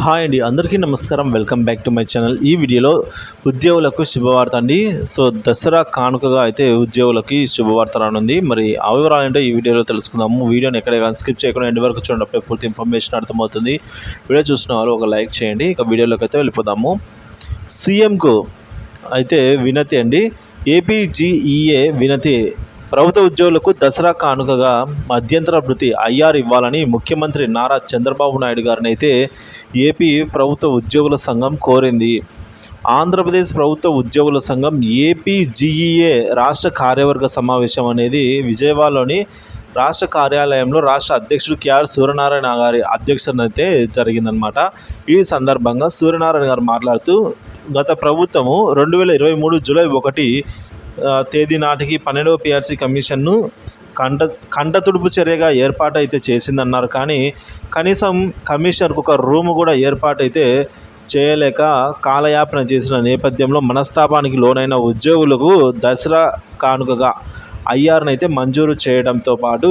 Hi అండి, అందరికీ నమస్కారం. Welcome back to my channel. ఈ వీడియోలో ఉద్యోగులకు శుభవార్త అండి. సో దసరా కానుకగా అయితే ఉద్యోగులకి శుభవార్త రానుంది. మరి ఆ వివరాలు ఏంటో ఈ వీడియోలో తెలుసుకుందాము. వీడియోని ఎక్కడ కానీ స్కిప్ చేయకుండా ఎండ్ వరకు చూడండి, పూర్తి ఇన్ఫర్మేషన్ అర్థమవుతుంది. వీడియో చూసిన వాళ్ళు ఒక లైక్ చేయండి. ఇక వీడియోలోకి అయితే వెళ్ళిపోదాము. సీఎంకు అయితే వినతి అండి. ఏపీజీఈఏ వినతి. ప్రభుత్వ ఉద్యోగులకు దసరా కానుకగా మధ్యంతర భృతి ఐఆర్ ఇవ్వాలని ముఖ్యమంత్రి నారా చంద్రబాబు నాయుడు గారిని అయితే ఏపీ ప్రభుత్వ ఉద్యోగుల సంఘం కోరింది. ఆంధ్రప్రదేశ్ ప్రభుత్వ ఉద్యోగుల సంఘం ఏపీజీఈఏ రాష్ట్ర కార్యవర్గ సమావేశం అనేది విజయవాడలోని రాష్ట్ర కార్యాలయంలో రాష్ట్ర అధ్యక్షుడు కేఆర్ సూర్యనారాయణ గారి అధ్యక్షతన అయితే జరిగిందనమాట. ఈ సందర్భంగా సూర్యనారాయణ గారు మాట్లాడుతూ, గత ప్రభుత్వము 2023 జూలై 1 తేదీ నాటికి 12వ పిఆర్సీ కమిషన్ను కంటతుడుపు చర్యగా ఏర్పాటైతే చేసిందన్నారు. కానీ కనీసం కమిషనర్కు ఒక రూము కూడా ఏర్పాటైతే చేయలేక కాలయాపన చేసిన నేపథ్యంలో మనస్తాపానికి లోనైన ఉద్యోగులకు దసరా కానుకగా ఐఆర్ని అయితే మంజూరు చేయడంతో పాటు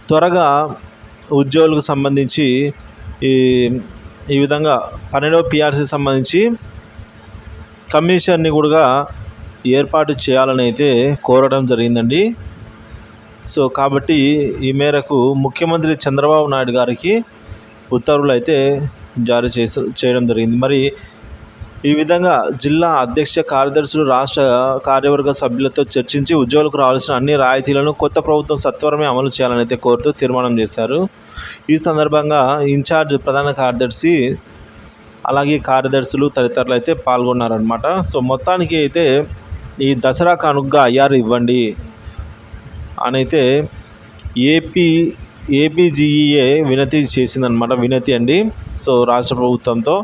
త్వరగా ఉద్యోగులకు సంబంధించి ఈ విధంగా 12వ పిఆర్సీ సంబంధించి కమిషన్ని కూడా ఏర్పాటు చేయాలని అయితే కోరడం జరిగిందండి. సో కాబట్టి ఈ మేరకు ముఖ్యమంత్రి చంద్రబాబు నాయుడు గారికి ఉత్తర్వులు అయితే జారీ చేయడం జరిగింది. మరి ఈ విధంగా జిల్లా అధ్యక్ష కార్యదర్శులు రాష్ట్ర కార్యవర్గ సభ్యులతో చర్చించి ఉద్యోగులకు రావాల్సిన అన్ని రాయితీలను కొత్త ప్రభుత్వం సత్వరమే అమలు చేయాలని అయితే కోరుతూ తీర్మానం చేశారు. ఈ సందర్భంగా ఇన్ఛార్జ్ ప్రధాన కార్యదర్శి అలాగే కార్యదర్శులు తదితరులు అయితే పాల్గొన్నారనమాట. సో మొత్తానికి అయితే ఈ దసరా కానుకగా ఐఆర్ ఇవ్వండి అని అయితే ఏపీజీఈఏ వినతి చేసిందనమాట. వినతి అండి. సో రాష్ట్ర ప్రభుత్వంతో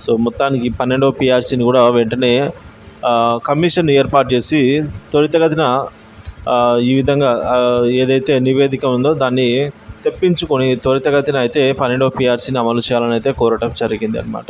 సో మొత్తానికి 12వ పిఆర్సీని కూడా వెంటనే కమిషన్ ఏర్పాటు చేసి త్వరితగతిన ఈ విధంగా ఏదైతే నివేదిక ఉందో దాన్ని తెప్పించుకొని త్వరితగతిన అయితే 12వ పిఆర్సీని అమలు చేయాలని అయితే కోరటం జరిగింది అనమాట.